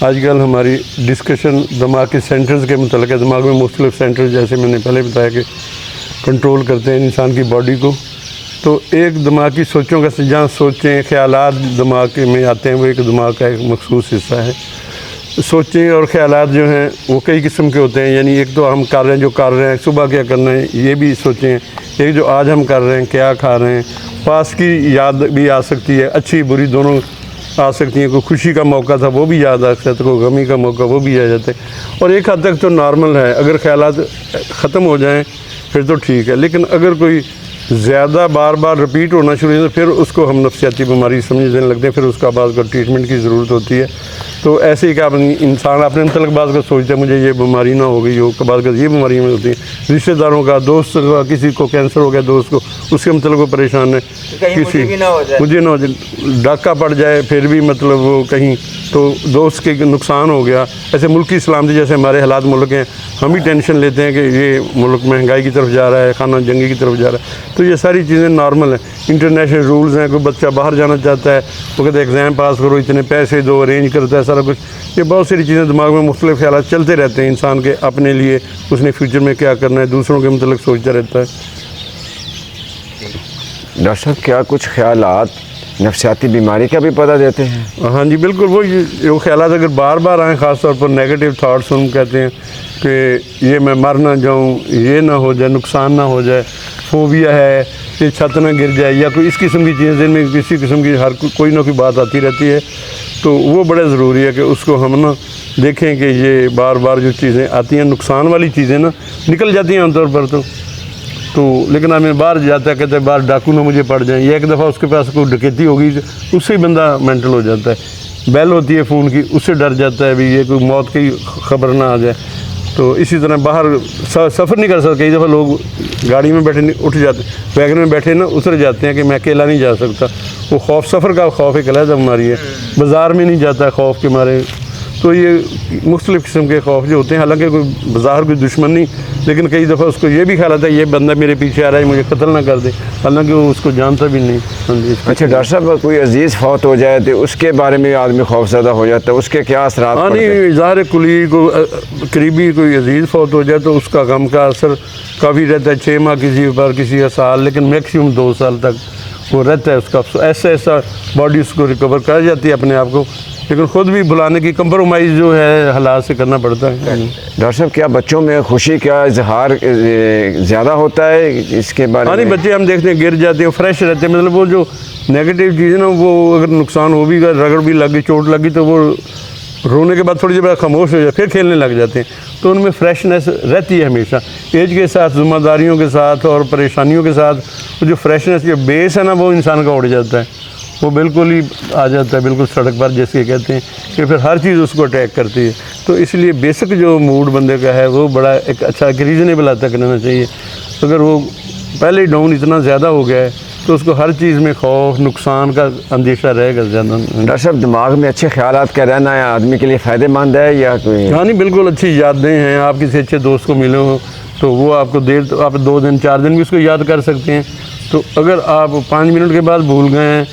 آج کل ہماری ڈسکشن دماغ کے سینٹرز کے متعلق ہے۔ دماغ میں مختلف سینٹرز جیسے میں نے پہلے بتایا کہ کنٹرول کرتے ہیں انسان کی باڈی کو، تو ایک دماغ کی سوچوں کا جہاں سوچیں خیالات دماغ میں آتے ہیں، وہ ایک دماغ کا ایک مخصوص حصہ ہے۔ سوچیں اور خیالات جو ہیں وہ کئی قسم کے ہوتے ہیں، یعنی ایک تو ہم کر رہے ہیں جو کر رہے ہیں، صبح کیا کرنا ہے یہ بھی سوچیں، ایک جو آج ہم کر رہے ہیں کیا کھا رہے ہیں، پاس کی یاد بھی آ سکتی ہے، اچھی بری دونوں آ سکتی ہیں، کوئی خوشی کا موقع تھا وہ بھی یاد آ سکتا ہے، کوئی غمی کا موقع وہ بھی آ جاتے ہیں، اور ایک حد تک تو نارمل ہے۔ اگر خیالات ختم ہو جائیں پھر تو ٹھیک ہے، لیکن اگر کوئی زیادہ بار بار رپیٹ ہونا شروع ہو تو پھر اس کو ہم نفسیاتی بیماری سمجھنے لگتے ہیں، پھر اس کا بعض کا ٹریٹمنٹ کی ضرورت ہوتی ہے۔ تو ایسے ہی کہ انسان اپنے متعلق بعض کا سوچتا ہے مجھے یہ بیماری نہ ہو گئی ہو، بعض کا یہ بیماریاں ہوتی ہیں، رشتہ داروں کا، دوست کا، کسی کو کینسر ہو گیا دوست کو، اس کے متعلق وہ پریشان ہے، کسی مجھے نہ ہو جائے، ڈاکہ پڑ جائے پھر بھی مطلب وہ کہیں تو دوست کے نقصان ہو گیا۔ ایسے ملکی سلامتی جیسے ہمارے حالات ملک ہیں، ہم ہی ٹینشن لیتے ہیں کہ یہ ملک مہنگائی کی طرف جا رہا ہے، خانہ جنگی کی طرف جا رہا ہے، تو یہ ساری چیزیں نارمل ہیں۔ انٹرنیشنل رولز ہیں، کوئی بچہ باہر جانا چاہتا ہے وہ کہتے ہیں ایگزام پاس کرو، اتنے پیسے دو، ارینج کرتا ہے سارا کچھ، یہ بہت ساری چیزیں دماغ میں مختلف خیالات چلتے رہتے ہیں انسان کے اپنے لیے، اس نے فیوچر میں کیا کرنا ہے، دوسروں کے متعلق سوچتا رہتا ہے۔ ڈاکٹر صاحب کیا کچھ خیالات نفسیاتی بیماری کا بھی پتہ دیتے ہیں؟ ہاں جی بالکل، وہ خیالات اگر بار بار آئیں، خاص طور پر نیگیٹو تھاٹس ہم کہتے ہیں کہ یہ میں مر نہ جاؤں، یہ نہ ہو جائے، نقصان نہ ہو جائے، فوبیا ہے، یہ چھت نہ گر جائے، یا کوئی اس قسم کی چیزیں جن میں کسی قسم کی ہر کوئی نہ کوئی بات آتی رہتی ہے، تو وہ بڑا ضروری ہے کہ اس کو ہم نا دیکھیں کہ یہ بار بار جو چیزیں آتی ہیں نقصان والی چیزیں نا نکل جاتی ہیں عام طور پر تو لیکن ہمیں باہر جاتا ہے کہتے ہیں باہر ڈاکو نہ مجھے پڑ جائیں، یا ایک دفعہ اس کے پاس کوئی ڈکیتی ہوگی اس سے ہی بندہ مینٹل ہو جاتا ہے، بیل ہوتی ہے فون کی اس سے ڈر جاتا ہے بھی یہ کوئی موت کی خبر نہ آ جائے۔ تو اسی طرح باہر سفر نہیں کر سکتا، کئی دفعہ لوگ گاڑی میں بیٹھے اٹھ جاتے، ویگن میں بیٹھے نا اتر جاتے ہیں کہ میں اکیلا نہیں جا سکتا، وہ خوف، سفر کا خوف ایک علیحدہ بیماری ہے، بازار میں نہیں جاتا ہے خوف کے مارے۔ تو یہ مختلف قسم کے خوف جو ہوتے ہیں، حالانکہ کوئی بظاہر کوئی دشمن نہیں، لیکن کئی دفعہ اس کو یہ بھی خیال آتا ہے یہ بندہ میرے پیچھے آ رہا ہے مجھے قتل نہ کر دے، حالانکہ وہ اس کو جانتا بھی نہیں۔ اچھا ڈاکٹر صاحب کوئی عزیز فوت ہو جائے تو اس کے بارے میں آدمی خوف زدہ ہو جاتا ہے، اس کے کیا اثرات پڑتے ہیں؟ نہیں، ظاہر کلی کو قریبی کوئی عزیز فوت ہو جائے تو اس کا غم کا اثر کافی رہتا ہے، 6 ماہ کسی پر، کسی کا سال، لیکن میکسیمم 2 سال تک وہ رہتا ہے اس کا، ایسا باڈی اس کو ریکور کر جاتی ہے اپنے آپ کو، لیکن خود بھی بلانے کی کمپرومائز جو ہے حالات سے کرنا پڑتا ہے۔ ڈاکٹر صاحب کیا بچوں میں خوشی کا اظہار زیادہ ہوتا ہے اس کے بارے میں؟ نہیں، بچے ہم دیکھتے ہیں گر جاتے ہیں، فریش رہتے ہیں، مطلب وہ جو نیگیٹو چیزیں نا وہ اگر نقصان ہو بھی گیا، رگڑ بھی لگ گئی، چوٹ لگ گئی تو وہ رونے کے بعد تھوڑی دیر بعد خاموش ہو جائے، پھر کھیلنے لگ جاتے ہیں، تو ان میں فریشنس رہتی ہے ہمیشہ، ایج کے ساتھ، ذمہ داریوں کے ساتھ اور پریشانیوں کے ساتھ وہ جو فریشنس جو بیس ہے نا وہ انسان کا اڑ جاتا ہے، وہ بالکل ہی آ جاتا ہے، بالکل سڑک پر جیسے کہتے ہیں کہ پھر ہر چیز اس کو اٹیک کرتی ہے۔ تو اس لیے بیسک جو موڈ بندے کا ہے وہ بڑا ایک اچھا ایک ریزنیبل آتا کرنا چاہیے۔ اگر وہ پہلے ہی ڈاؤن اتنا زیادہ ہو گیا ہے تو اس کو ہر چیز میں خوف، نقصان کا اندیشہ رہے گا زیادہ۔ ڈاکٹر صاحب دماغ میں اچھے خیالات کا رہنا ہے آدمی کے لیے فائدہ مند ہے یا کوئی؟ ہاں نہیں بالکل، اچھی یادیں ہیں، آپ کسی اچھے دوست کو ملے ہوں تو وہ آپ کو آپ 2 دن 4 دن بھی اس کو یاد کر سکتے ہیں، تو اگر آپ 5 منٹ کے بعد بھول گئے ہیں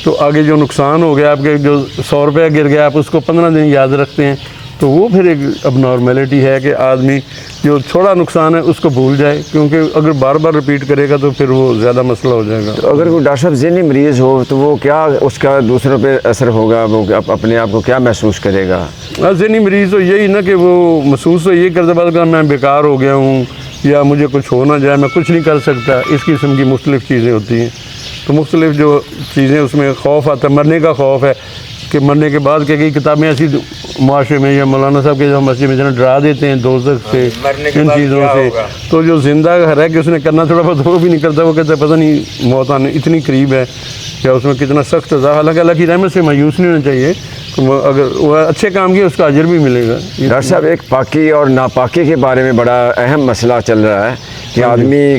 تو آگے جو نقصان ہو گیا، آپ کے جو 100 روپیہ گر گیا آپ اس کو 15 دن یاد رکھتے ہیں، تو وہ پھر ایک اب نارمیلٹی ہے کہ آدمی جو تھوڑا نقصان ہے اس کو بھول جائے، کیونکہ اگر بار بار رپیٹ کرے گا تو پھر وہ زیادہ مسئلہ ہو جائے گا۔ تو اگر کوئی ڈاکٹر صاحب ذہنی مریض ہو تو وہ کیا اس کا دوسروں پہ اثر ہوگا، وہ اپنے آپ کو کیا محسوس کرے گا؟ ذہنی مریض تو یہی نا کہ وہ محسوس تو یہ کرتا بعد میں بیکار ہو گیا ہوں یا مجھے کچھ ہو نہ جائے، میں کچھ نہیں کر سکتا، اس قسم کی مختلف چیزیں ہوتی ہیں، تو مختلف جو چیزیں اس میں خوف آتا ہے، مرنے کا خوف ہے کہ مرنے کے بعد کہ کئی کتابیں ایسی معاشرے میں یا مولانا صاحب کے جو مسجد میں جنہیں ڈرا دیتے ہیں دوزخ سے، ان چیزوں سے، تو جو زندہ رہ کے اس نے کرنا تھوڑا بہت وہ بھی نہیں کرتا، وہ کہتا ہے پتہ نہیں موت آنے اتنی قریب ہے یا اس میں کتنا سخت عذاب، حالانکہ اللہ کی رحمت سے مایوس نہیں ہونا چاہیے، تو اگر وہ اچھے کام کیے اس کا اجر بھی ملے گا۔ ڈاکٹر صاحب ایک پاکی اور ناپاکی کے بارے میں بڑا اہم مسئلہ چل رہا ہے کہ آدمی